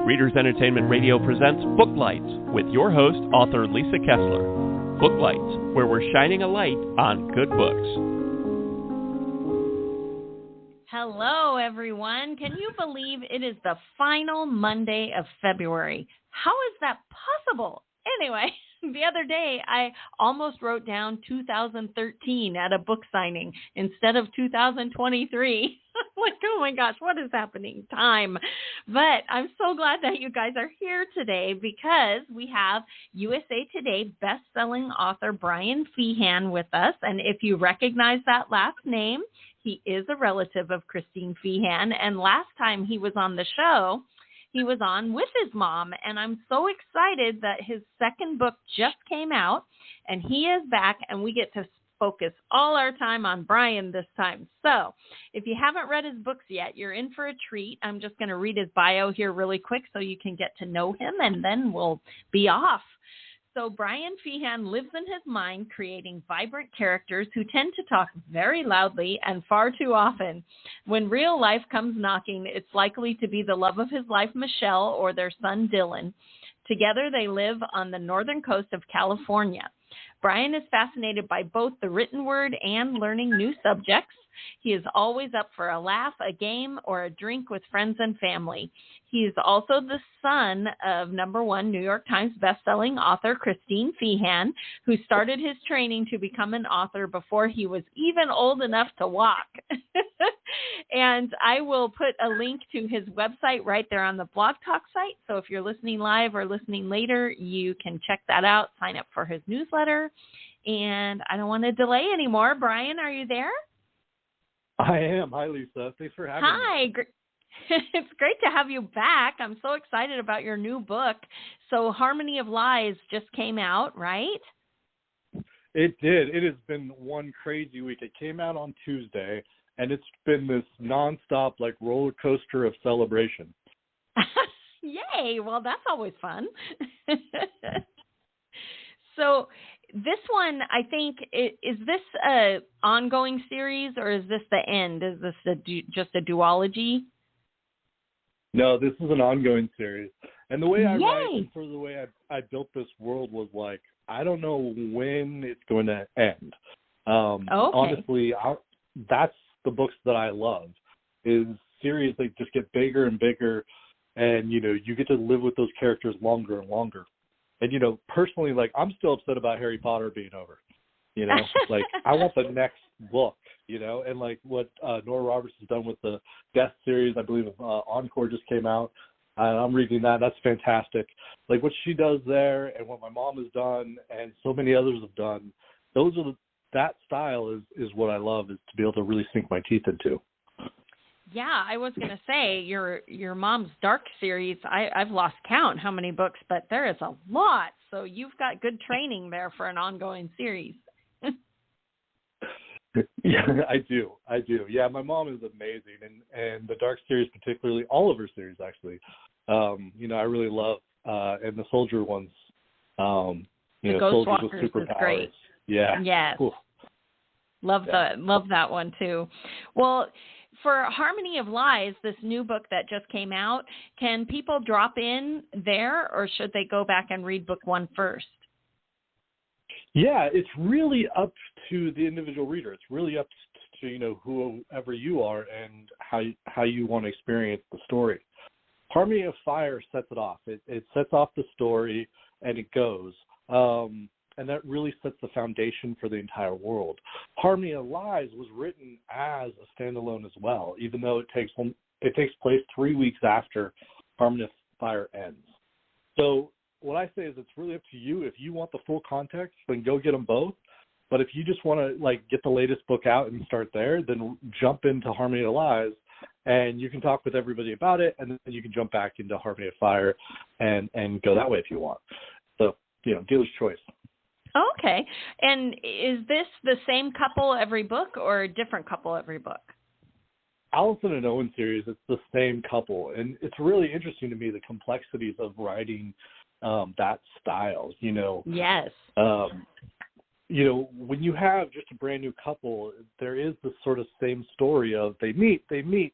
Readers Entertainment Radio presents Booklights with your host, author Lisa Kessler. Booklights, where we're shining a light on good books. Hello, everyone. Can you believe it is the final Monday of February? How is that possible? Anyway, the other day, I almost wrote down 2013 at a book signing instead of 2023. Like, oh my gosh, what is happening? Time. But I'm so glad that you guys are here today because we have USA Today best-selling author Brian Feehan with us. And if you recognize that last name, he is a relative of Christine Feehan. And last time he was on the show, he was on with his mom, and I'm so excited that his second book just came out, and he is back, and we get to focus all our time on Brian this time. So if you haven't read his books yet, you're in for a treat. I'm just going to read his bio here really quick so you can get to know him, and then we'll be off. So Brian Feehan lives in his mind creating vibrant characters who tend to talk very loudly and far too often. When real life comes knocking, it's likely to be the love of his life, Michelle, or their son, Dylan. Together, they live on the northern coast of California. Brian is fascinated by both the written word and learning new subjects. He is always up for a laugh, a game, or a drink with friends and family. He is also the son of #1 New York Times bestselling author Christine Feehan, who started his training to become an author before he was even old enough to walk. And I will put a link to his website right there on the Blog Talk site. So if you're listening live or listening later, you can check that out, sign up for his newsletter. And I don't want to delay anymore. Brian, are you there? I am. Hi, Lisa. Thanks for having me. Hi. It's great to have you back. I'm so excited about your new book. So Harmony of Lies just came out, right? It did. It has been one crazy week. It came out on Tuesday, and it's been this nonstop, like, roller coaster of celebration. Yay. Well, that's always fun. So this one, I think, is this an ongoing series or is this the end? Is this just a duology? No, this is an ongoing series. And the way I Yay. write and sort of the way I built this world was like, I don't know when it's going to end. Okay. Honestly, that's the books that I love, is series that just get bigger and bigger, and, you know, you get to live with those characters longer and longer. And, you know, personally, like, I'm still upset about Harry Potter being over, you know, like, I want the next book, you know, and like what Nora Roberts has done with the Death series, I believe Encore just came out, and I'm reading that. That's fantastic. Like, what she does there and what my mom has done and so many others have done, that style is what I love, is to be able to really sink my teeth into. Yeah, I was going to say your mom's Dark series, I've lost count how many books, but there is a lot. So you've got good training there for an ongoing series. Yeah, I do. Yeah, my mom is amazing. And the Dark series particularly, all of her series actually, you know, I really love. And the Soldier ones, you know, Soldiers with Superpowers. Is great. Yeah. Yes. Ooh. Love that one too. Well, for Harmony of Lies, this new book that just came out, can people drop in there or should they go back and read book 1 first? Yeah, it's really up to the individual reader. It's really up to, you know, whoever you are and how you want to experience the story. Harmony of Fire sets it off. It sets off the story and it goes. And that really sets the foundation for the entire world. Harmony of Lies was written as a standalone as well, even though it takes place 3 weeks after Harmony of Fire ends. So what I say is it's really up to you. If you want the full context, then go get them both. But if you just want to, like, get the latest book out and start there, then jump into Harmony of Lies, and you can talk with everybody about it, and then you can jump back into Harmony of Fire and go that way if you want. So, you know, dealer's choice. Okay. And is this the same couple every book or a different couple every book? Allison and Owen series, it's the same couple. And it's really interesting to me, the complexities of writing that style, you know. Yes. when you have just a brand new couple, there is this sort of same story of they meet,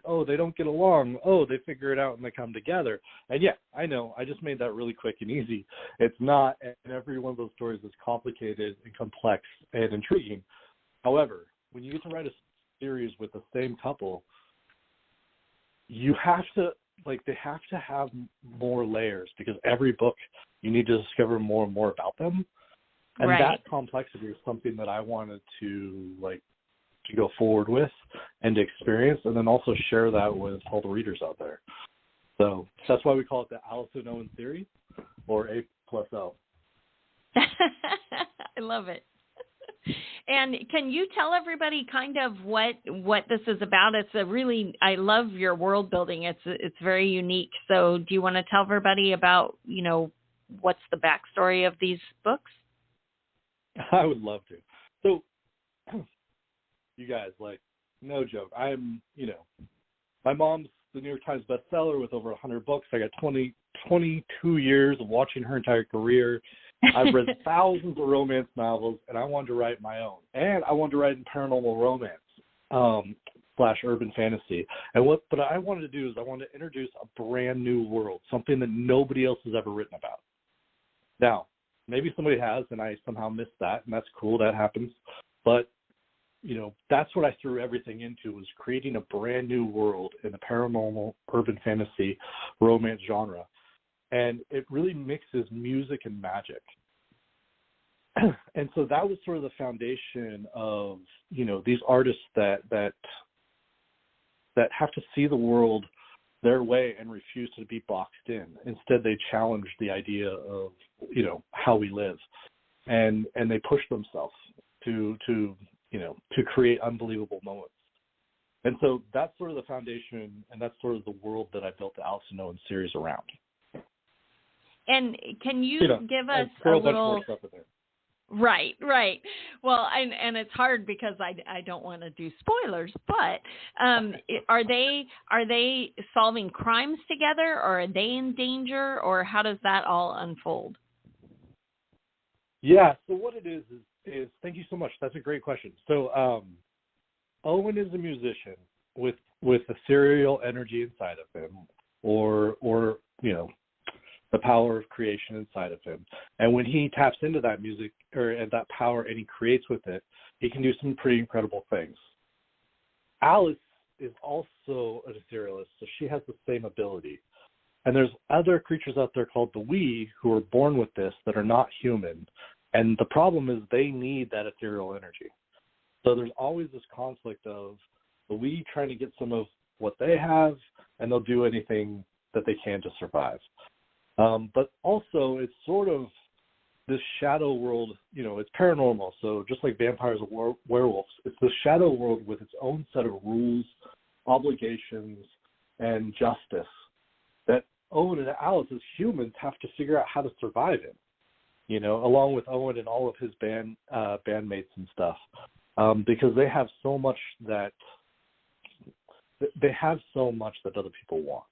oh, they don't get along, oh, they figure it out and they come together. And yeah, I know, I just made that really quick and easy. It's not, and every one of those stories is complicated and complex and intriguing. However, when you get to write a series with the same couple, you have to, they have to have more layers, because every book you need to discover more and more about them. And right. That complexity is something that I wanted to go forward with and to experience, and then also share that with all the readers out there. So that's why we call it the Alice and Owen series, or A+O. I love it. And can you tell everybody kind of what this is about? It's I love your world building. It's very unique. So do you want to tell everybody about, what's the backstory of these books? I would love to. So, you guys, no joke. I'm, my mom's the New York Times bestseller with over 100 books. I got 22 years of watching her entire career. I've read thousands of romance novels, and I wanted to write my own. And I wanted to write in paranormal romance / urban fantasy. And what I wanted to do is I wanted to introduce a brand new world, something that nobody else has ever written about. Now, maybe somebody has, and I somehow missed that, and that's cool. That happens. But, that's what I threw everything into, was creating a brand new world in the paranormal, urban fantasy, romance genre. And it really mixes music and magic. And so that was sort of the foundation of, these artists that have to see the world their way and refuse to be boxed in. Instead, they challenge the idea of, how we live, and they push themselves to create unbelievable moments. And so that's sort of the foundation, and that's sort of the world that I built the Alice and Owen series around. And can you give us a little... bunch more stuff in there. Right. Well, and it's hard because I don't want to do spoilers, but are they solving crimes together, or are they in danger, or how does that all unfold? Yeah, so what it is thank you so much. That's a great question. So Owen is a musician with a serial energy inside of him, or the power of creation inside of him. And when he taps into that music and that power, and he creates with it, he can do some pretty incredible things. Alice is also a serialist, so she has the same ability. And there's other creatures out there called the We, who are born with this, that are not human. And the problem is they need that ethereal energy. So there's always this conflict of the We trying to get some of what they have, and they'll do anything that they can to survive. But also, it's sort of this shadow world, it's paranormal. So just like vampires or werewolves, it's the shadow world with its own set of rules, obligations, and justice that Owen and Alice as humans have to figure out how to survive in, along with Owen and all of his bandmates and stuff, because they have so much that other people want.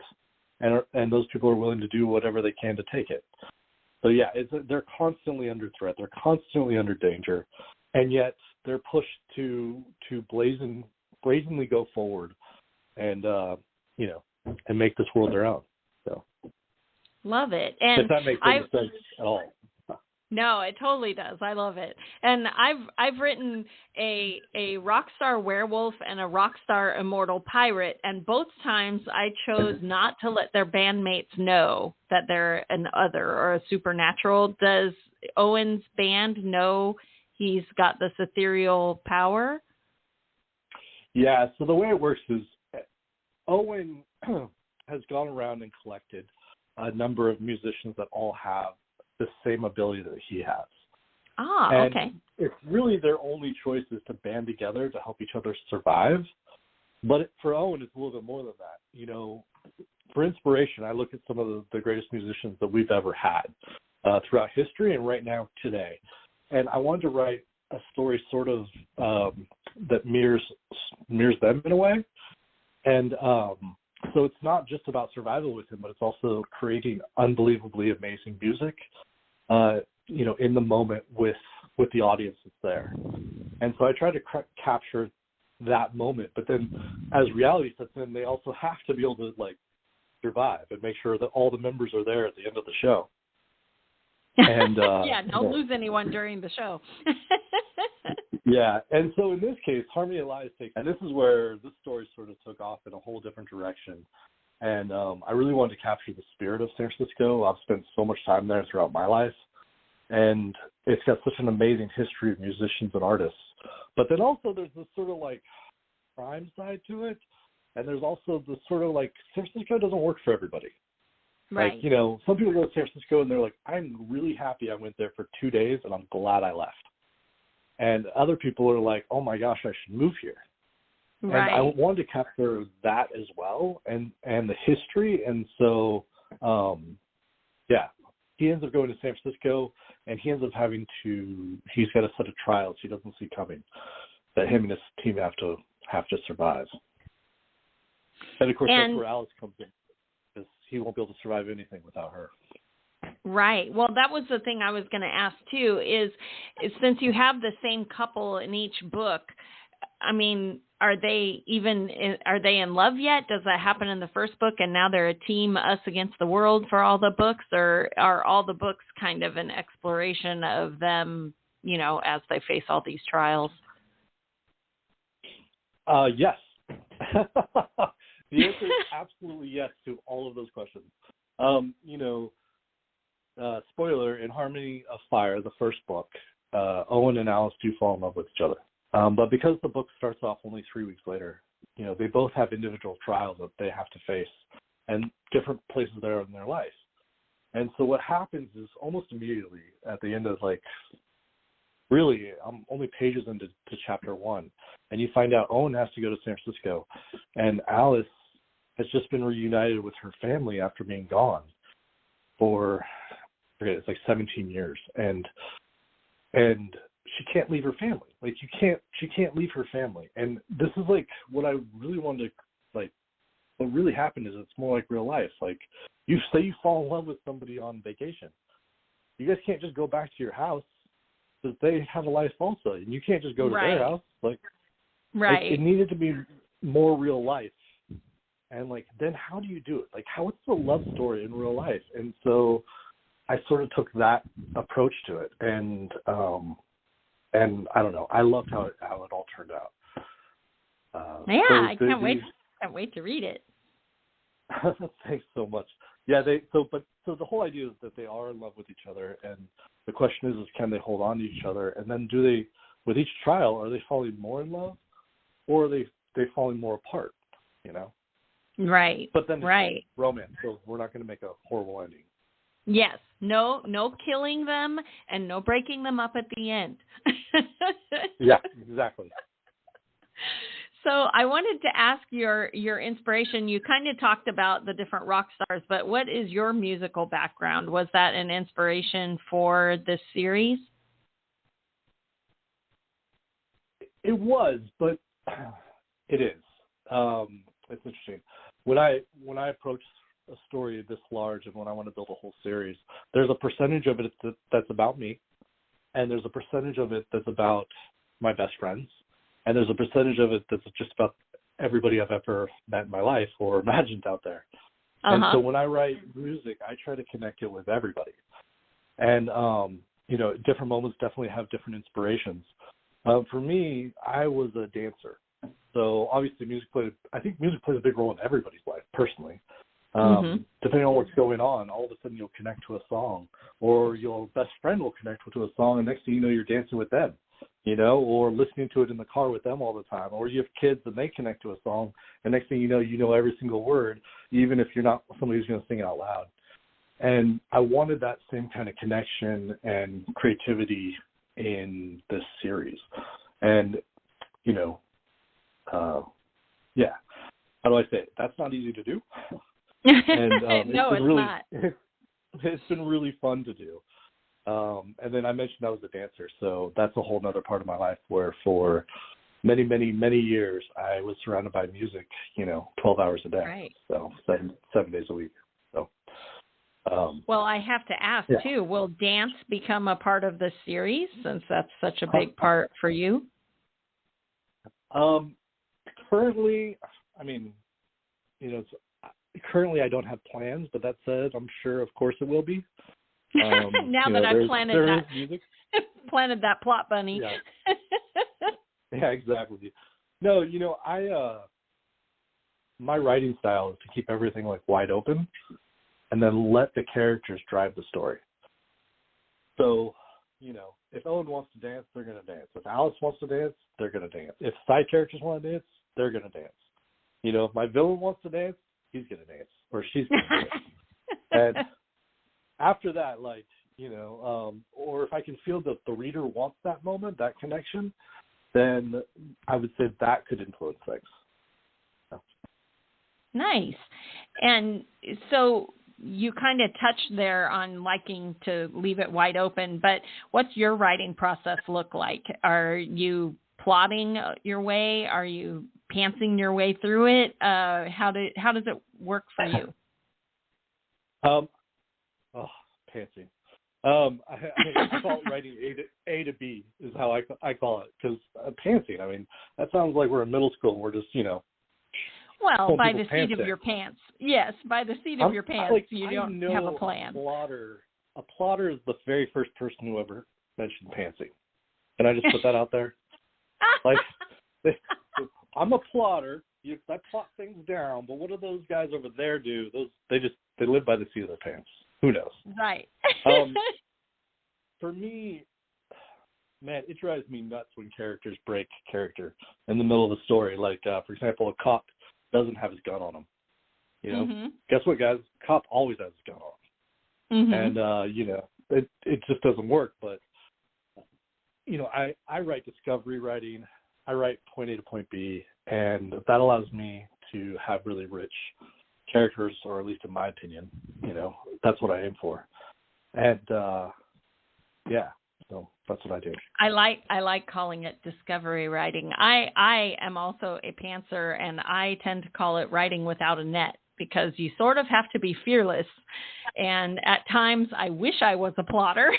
And those people are willing to do whatever they can to take it. So yeah, they're constantly under threat. They're constantly under danger, and yet they're pushed to brazenly go forward, and and make this world their own. So love it. And if that makes any sense at all. No, it totally does. I love it. And I've written a rock star werewolf and a rock star immortal pirate, and both times I chose not to let their bandmates know that they're an other or a supernatural. Does Owen's band know he's got this ethereal power? Yeah, so the way it works is Owen has gone around and collected a number of musicians that all have the same ability that he has. And okay. It's really their only choice is to band together to help each other survive. But for Owen, it's a little bit more than that. For inspiration, I look at some of the greatest musicians that we've ever had throughout history and right now today. And I wanted to write a story sort of that mirrors them in a way. And so it's not just about survival with him, but it's also creating unbelievably amazing music, in the moment with with the audience that's there. And so I try to capture that moment. But then as reality sets in, they also have to be able to like survive and make sure that all the members are there at the end of the show. And yeah, don't lose anyone during the show. Yeah, and so in this case, Harmony Elias and this is where this story sort of took off in a whole different direction. And I really wanted to capture the spirit of San Francisco. I've spent so much time there throughout my life, and it's got such an amazing history of musicians and artists. But then also there's this sort of like crime side to it, and there's also this sort of like San Francisco doesn't work for everybody. Right. Like, you know, some people go to San Francisco and they're like, I'm really happy I went there for 2 days and I'm glad I left. And other people are like, oh my gosh, I should move here. Right. And I wanted to capture that as well and the history. And so, he ends up going to San Francisco and he ends up he's got a set of trials he doesn't see coming that him and his team have to survive. And of course, that's where Alice comes in. He won't be able to survive anything without her. Right. Well, that was the thing I was going to ask too, is since you have the same couple in each book, I mean, are they in love yet? Does that happen in the first book and now they're a team, us against the world for all the books, or are all the books kind of an exploration of them, you know, as they face all these trials? Yes. The answer is absolutely yes to all of those questions. Spoiler, in Harmony of Fire, the first book, Owen and Alice do fall in love with each other. But because the book starts off only 3 weeks later, you know, they both have individual trials that they have to face and different places there in their life. And so what happens is almost immediately at the end of really, I'm only pages into chapter 1, and you find out Owen has to go to San Francisco, and Alice has just been reunited with her family after being gone for, it's like 17 years, and she can't leave her family. Like she can't leave her family, and this is like what I really wanted to like. What really happened is it's more like real life. Like you say you fall in love with somebody on vacation, you guys can't just go back to your house. Because they have a life also, and you can't just go to their house. Like it needed to be more real life. And then how do you do it? Like, what's the love story in real life? And so I sort of took that approach to it, and I don't know, I loved how it all turned out. I can't wait to read it. Thanks so much. Yeah, so the whole idea is that they are in love with each other, and the question is can they hold on to each other? And then do they, with each trial, are they falling more in love, or are they falling more apart? You know. Right. But then it's romance, so we're not going to make a horrible ending. Yes. No killing them and no breaking them up at the end. Yeah, exactly. So I wanted to ask your inspiration. You kind of talked about the different rock stars, but what is your musical background? Was that an inspiration for this series? It was, but it is. It's interesting. When I approach a story this large and when I want to build a whole series, there's a percentage of it that's about me, and there's a percentage of it that's about my best friends, and there's a percentage of it that's just about everybody I've ever met in my life or imagined out there. And so when I write music, I try to connect it with everybody. And, different moments definitely have different inspirations. For me, I was a dancer. So obviously I think music plays a big role in everybody's life, personally. Depending on what's going on, all of a sudden you'll connect to a song, or your best friend will connect to a song, and next thing you know, you're dancing with them, or listening to it in the car with them all the time. Or you have kids and they connect to a song, and next thing you know every single word, even if you're not somebody who's going to sing it out loud. And I wanted that same kind of connection and creativity in this series. And, how do I say it? That's not easy to do. And no, it's not. It's been really fun to do. And then I mentioned I was a dancer, so that's a whole other part of my life where for many, many, many years I was surrounded by music, 12 hours a day. Right. So seven days a week. So Well, I have to ask, yeah. too, will dance become a part of the series since that's such a big part for you? Currently, I mean, currently I don't have plans, but that said, I'm sure, of course, it will be. Now that I've planted that plot bunny. Yeah. Yeah, exactly. No, my writing style is to keep everything like wide open and then let the characters drive the story. So, if Owen wants to dance, they're going to dance. If Alice wants to dance, they're going to dance. If side characters want to dance, they're going to dance. If my villain wants to dance, he's going to dance or she's going to dance. And after that, or if I can feel that the reader wants that moment, that connection, then I would say that could influence things. So. Nice. And so you kind of touched there on liking to leave it wide open, but what's your writing process look like? Are you plotting your way? Are you pantsing your way through it? How does it work for you? Pantsing. I call it writing A to B is how I call it, because pantsing, that sounds like we're in middle school. We're just, well, by the seat of your pants. Yes, by the seat of your pants, you don't have a plan. A plotter is the very first person who ever mentioned pantsing. Can I just put that out there? I'm a plotter. I plot things down, but what do those guys over there do? They live by the seat of their pants. Who knows? Right. For me, man, it drives me nuts when characters break character in the middle of the story. Like, for example, a cop doesn't have his gun on him. Mm-hmm. Guess what, guys? Cop always has his gun on him. Mm-hmm. And, it just doesn't work. But, I write discovery writing. I write point A to point B, and that allows me to have really rich characters, or at least in my opinion, that's what I aim for. And, so that's what I do. I like calling it discovery writing. I am also a pantser, and I tend to call it writing without a net, because you sort of have to be fearless. And at times I wish I was a plotter,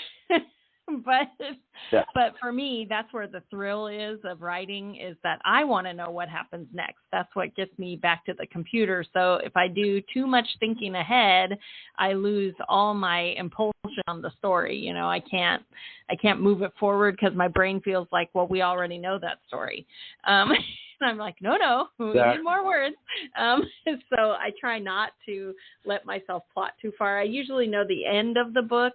but for me, that's where the thrill is of writing, is that I want to know what happens next. That's what gets me back to the computer. So if I do too much thinking ahead, I lose all my impulsion on the story. I can't move it forward because my brain feels like, well, we already know that story. And I'm like, no, we need more words. So I try not to let myself plot too far. I usually know the end of the book,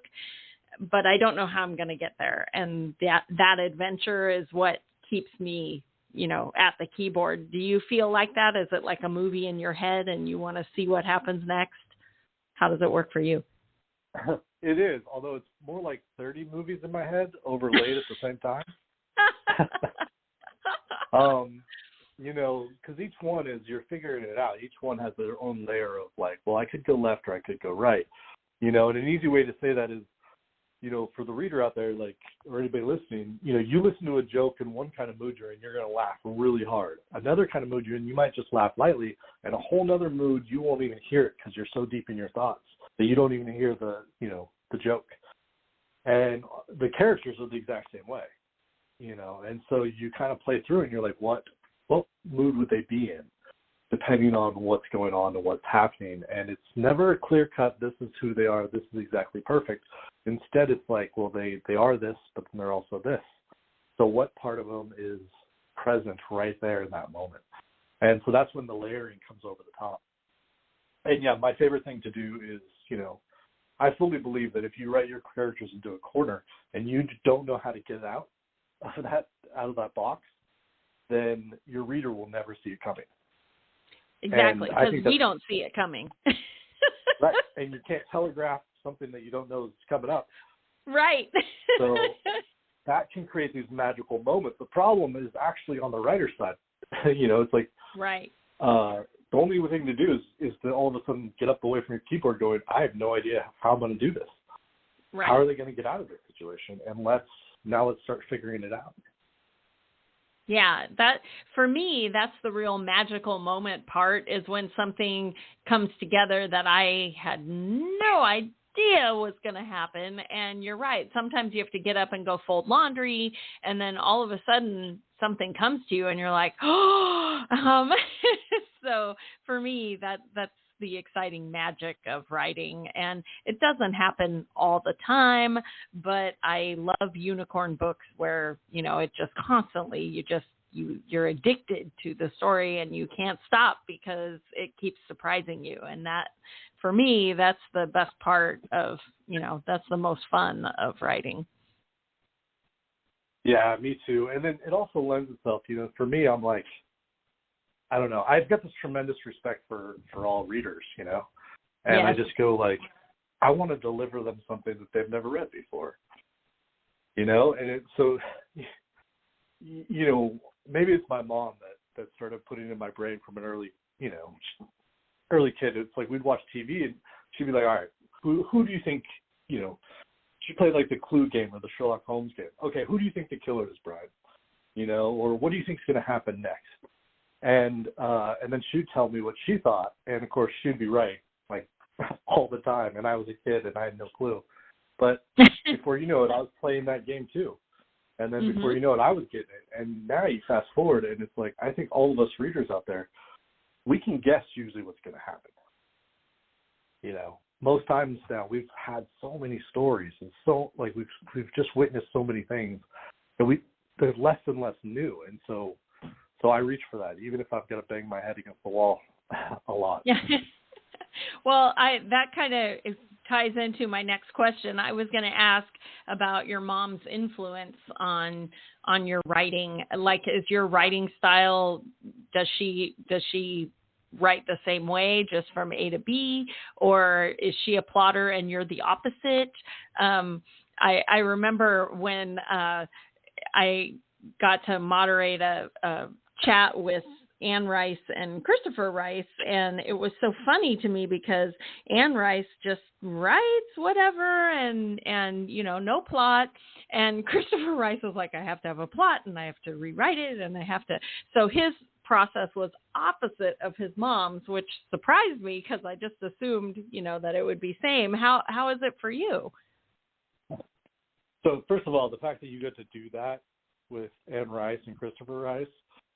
but I don't know how I'm going to get there. And that adventure is what keeps me, at the keyboard. Do you feel like that? Is it like a movie in your head and you want to see what happens next? How does it work for you? It is, although it's more like 30 movies in my head overlaid at the same time. Because each one is, you're figuring it out. Each one has their own layer of like, well, I could go left or I could go right. And an easy way to say that is, for the reader out there, or anybody listening, you listen to a joke in one kind of mood you're in, you're going to laugh really hard. Another kind of mood you're in, you might just laugh lightly. And a whole nother mood, you won't even hear it because you're so deep in your thoughts that you don't even hear the joke. And the characters are the exact same way, and so you kind of play through and you're like, what mood would they be in, depending on what's going on and what's happening. And it's never a clear cut, this is who they are, this is exactly perfect. Instead, it's like, well, they are this, but then they're also this. So what part of them is present right there in that moment? And so that's when the layering comes over the top. And yeah, my favorite thing to do is, I fully believe that if you write your characters into a corner and you don't know how to get out of that box, then your reader will never see it coming. Exactly, because we don't see it coming. Right, and you can't telegraph something that you don't know is coming up. Right. So that can create these magical moments. The problem is actually on the writer's side. It's like, right. The only thing to do is to all of a sudden get up away from your keyboard going, I have no idea how I'm going to do this. Right. How are they going to get out of this situation? And let's start figuring it out. Yeah, that for me, that's the real magical moment part, is when something comes together that I had no idea was going to happen. And you're right. Sometimes you have to get up and go fold laundry, and then all of a sudden something comes to you and you're like, oh, so for me, that's the exciting magic of writing. And it doesn't happen all the time, but I love unicorn books where, it just constantly, you're addicted to the story and you can't stop because it keeps surprising you. And that, for me, that's the best part of, that's the most fun of writing. Yeah, me too. And then it also lends itself, for me, I'm like, I don't know. I've got this tremendous respect for all readers, and yes. I just go like, I want to deliver them something that they've never read before, and so, maybe it's my mom that started putting in my brain from an early kid. It's like we'd watch TV and she'd be like, all right, who do you think, she played like the Clue game or the Sherlock Holmes game. Okay, who do you think the killer is, Brian? Or what do you think is going to happen next? And then she'd tell me what she thought, and of course she'd be right, like all the time. And I was a kid and I had no clue. But before you know it, I was playing that game too. And then before you know it, I was getting it. And now you fast forward, and it's like I think all of us readers out there, we can guess usually what's going to happen. Most times now we've had so many stories, and so like we've just witnessed so many things that there's less and less new, and so I reach for that, even if I've got to bang my head against the wall a lot. Yeah. Well, that kind of ties into my next question. I was going to ask about your mom's influence on your writing. Like, is your writing style, does she write the same way, just from A to B, or is she a plotter and you're the opposite? I remember when I got to moderate a chat with Anne Rice and Christopher Rice, and it was so funny to me because Anne Rice just writes whatever and no plot, and Christopher Rice was like, I have to have a plot and I have to rewrite it and I have to. So his process was opposite of his mom's, which surprised me because I just assumed that it would be same. How is it for you? So first of all, the fact that you get to do that with Anne Rice and Christopher Rice,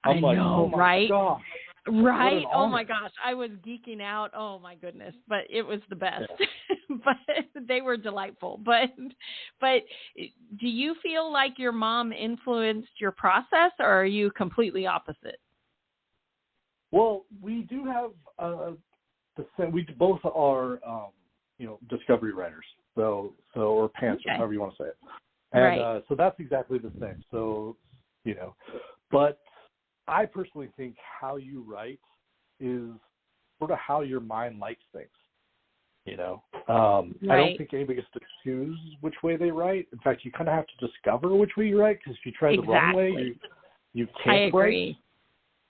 I know, oh my right? Gosh, right? Oh my gosh, I was geeking out. Oh my goodness, but it was the best. Yeah. But they were delightful. But do you feel like your mom influenced your process, or are you completely opposite? Well, we do have the same. We both are, discovery writers. So or pantsers, however you want to say it. And right. So that's exactly the same. So, but I personally think how you write is sort of how your mind likes things. Right. I don't think anybody gets to choose which way they write. In fact, you kind of have to discover which way you write, because if you try the wrong way, you can't I agree.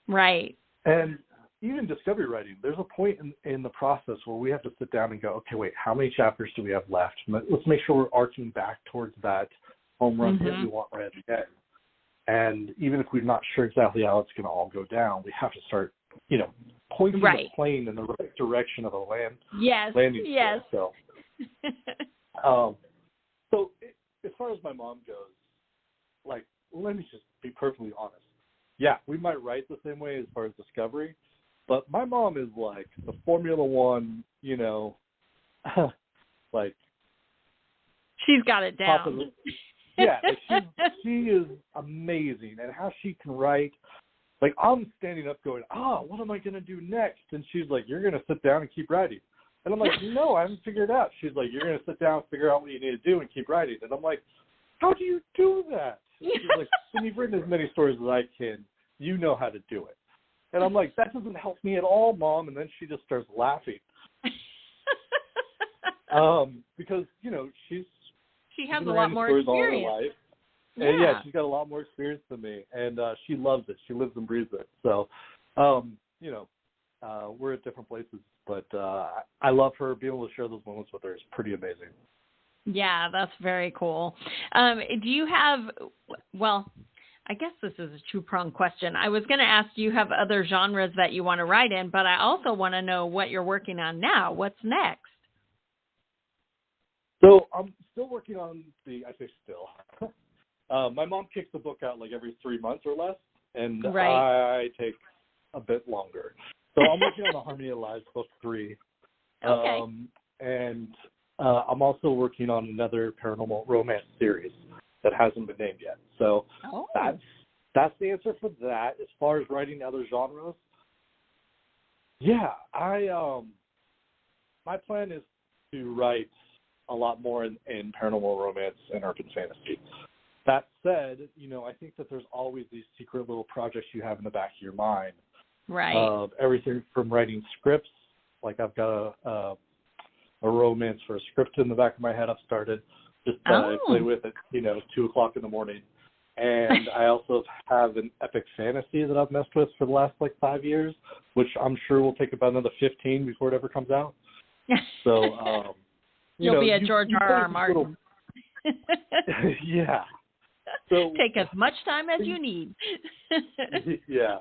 write. Right. And even discovery writing, there's a point in the process where we have to sit down and go, okay, wait, how many chapters do we have left? Let's make sure we're arcing back towards that home run hit we want right at the end. And even if we're not sure exactly how it's going to all go down, we have to start, pointing the plane in the right direction of the landing. Yes. So, as far as my mom goes, like, let me just be perfectly honest. Yeah, we might write the same way as far as discovery, but my mom is like the Formula One, like, she's got it down. Yeah, like she is amazing, and how she can write. Like, I'm standing up going, what am I going to do next? And she's like, you're going to sit down and keep writing. And I'm like, no, I haven't figured it out. She's like, you're going to sit down, figure out what you need to do, and keep writing. And I'm like, how do you do that? She's like, when you've written as many stories as I can, you know how to do it. And I'm like, that doesn't help me at all, Mom. And then she just starts laughing. Because, she has a lot more experience. And she's got a lot more experience than me, and she loves it. She lives and breathes it. So, we're at different places, but I love her. Being able to share those moments with her is pretty amazing. Yeah, that's very cool. Do you have, well, I guess this is a two-pronged question. I was going to ask, do you have other genres that you want to write in, but I also want to know what you're working on now. What's next? So I'm still working on I say still. My mom kicks the book out like every 3 months or less, and right. I take a bit longer. So I'm working on the Harmony of Lives book 3. Okay. And I'm also working on another paranormal romance series that hasn't been named yet. So that's the answer for that. As far as writing other genres, yeah, my plan is to write a lot more in paranormal romance and urban fantasy. That said, I think that there's always these secret little projects you have in the back of your mind. Right. Everything from writing scripts, like I've got a romance for a script in the back of my head I've started. Just I play with it, 2:00 in the morning. And I also have an epic fantasy that I've messed with for the last 5 years, which I'm sure will take about another 15 before it ever comes out. So, you'll be a George R.R. Martin. Yeah. So take as much time as you need. Yeah.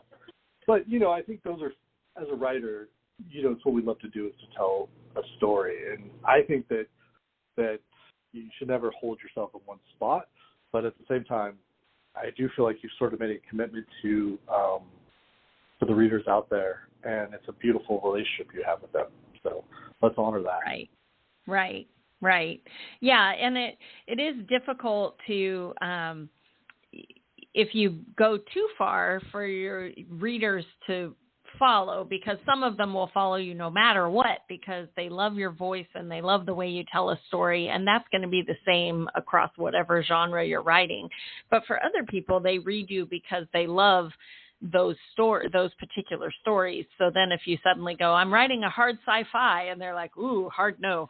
But, I think those are, as a writer, it's what we love to do is to tell a story. And I think that you should never hold yourself in one spot. But at the same time, I do feel like you've sort of made a commitment to the readers out there. And it's a beautiful relationship you have with them. So let's honor that. Right. Yeah, and it is difficult to, if you go too far, for your readers to follow, because some of them will follow you no matter what, because they love your voice and they love the way you tell a story, and that's going to be the same across whatever genre you're writing. But for other people, they read you because they love those particular stories. So then if you suddenly go, I'm writing a hard sci-fi, and they're like, ooh, hard no.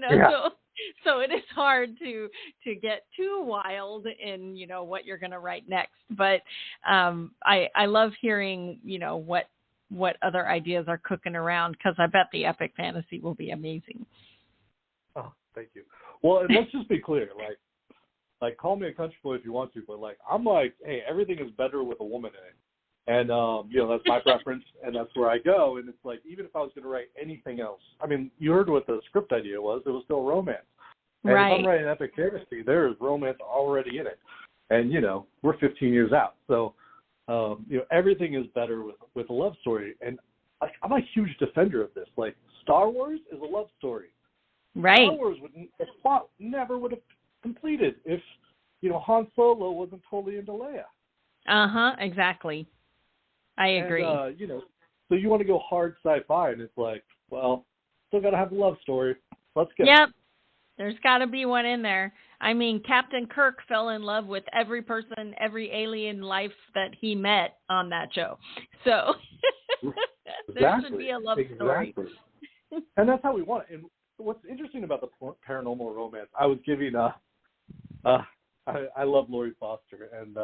Yeah. So it is hard to get too wild in, what you're going to write next. But I love hearing, what other ideas are cooking around, because I bet the epic fantasy will be amazing. Oh, thank you. Well, and let's just be clear, like call me a country boy if you want to, but I'm hey, everything is better with a woman in it. And, that's my preference, and that's where I go. And it's even if I was going to write anything else, I mean, you heard what the script idea was. It was still romance. And right. If I'm writing epic fantasy, there is romance already in it. And, we're 15 years out. So, everything is better with a love story. And I'm a huge defender of this. Star Wars is a love story. Right. Star Wars the plot never would have completed if, Han Solo wasn't totally into Leia. Exactly. I agree. And, so you want to go hard sci-fi, and it's well, still got to have a love story. Let's go. Yep. There's got to be one in there. I mean, Captain Kirk fell in love with every person, every alien life that he met on that show. So there should be a love story. And that's how we want it. And what's interesting about the paranormal romance, I was giving I love Lori Foster, and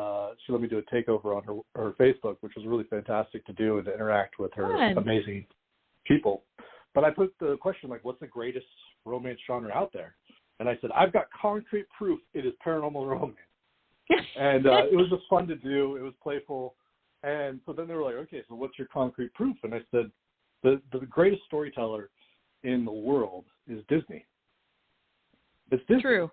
she let me do a takeover on her Facebook, which was really fantastic to do and to interact with her amazing people. But I put the question, what's the greatest romance genre out there? And I said, I've got concrete proof it is paranormal romance. And it was just fun to do. It was playful. And so then they were like, okay, so what's your concrete proof? And I said, the greatest storyteller in the world is Disney. It's Disney. True.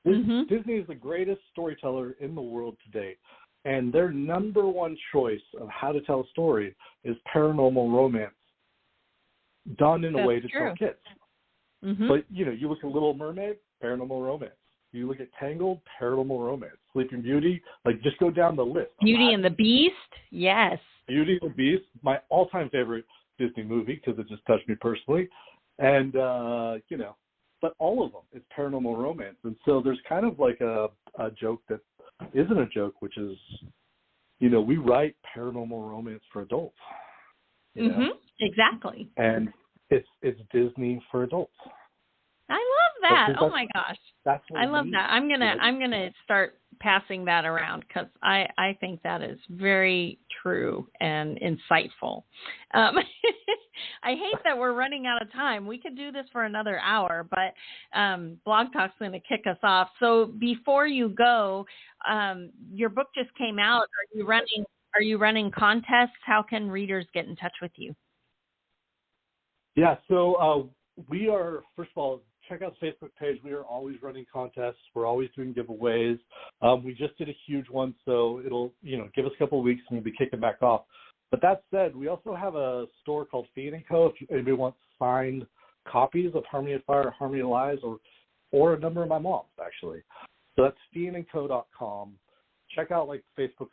Disney is the greatest storyteller in the world today, and their number one choice of how to tell a story is paranormal romance done in a way to tell kids. But, you look at Little Mermaid, paranormal romance. You look at Tangled, paranormal romance. Sleeping Beauty, just go down the list. Beauty and the Beast, yes. Beauty and the Beast, my all-time favorite Disney movie because it just touched me personally. And, but all of them, it's paranormal romance. And so there's kind of a joke that isn't a joke, which is, we write paranormal romance for adults. Exactly. And it's Disney for adults. I love that. Oh my gosh. I love that. I'm gonna start passing that around, because I think that is very true and insightful. I hate that we're running out of time. We could do this for another hour, but Blog Talk's going to kick us off. So before you go, your book just came out. Are you running contests? How can readers get in touch with you? Yeah, so we are, first of all, check out the Facebook page. We are always running contests. We're always doing giveaways. We just did a huge one, so it'll, give us a couple of weeks and we'll be kicking back off. But that said, we also have a store called Feehan & Co. If anybody wants signed copies of Harmony of Fire, Harmony of Lies, or a number of my mom's, actually. So that's feehanandco.com. Check out the Facebook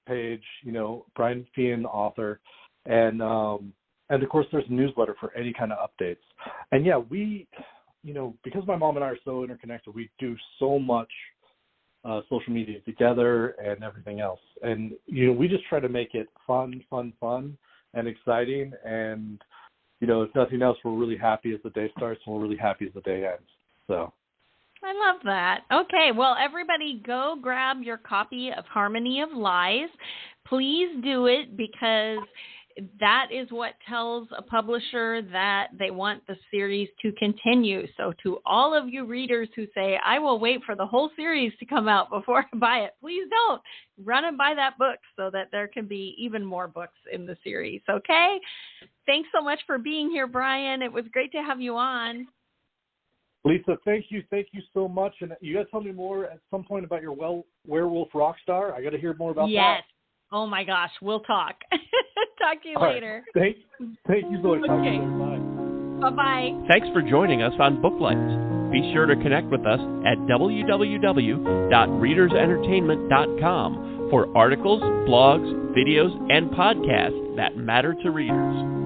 page, Brian Feehan, author, and of course there's a newsletter for any kind of updates. And yeah, we, because my mom and I are so interconnected, we do so much social media together and everything else. And, we just try to make it fun and exciting. And, if nothing else, we're really happy as the day starts and we're really happy as the day ends. So. I love that. Okay, well, everybody go grab your copy of Harmony of Lies. Please do it, because that is what tells a publisher that they want the series to continue. So to all of you readers who say, I will wait for the whole series to come out before I buy it, please don't. Run and buy that book so that there can be even more books in the series, okay? Thanks so much for being here, Brian. It was great to have you on. Lisa, thank you so much. And you got to tell me more at some point about your werewolf rock star. I got to hear more about that. Yes. Oh my gosh, we'll talk. Talk to you later. Right. Thank you so much. Okay. Bye-bye. Thanks for joining us on Booklights. Be sure to connect with us at www.readersentertainment.com for articles, blogs, videos, and podcasts that matter to readers.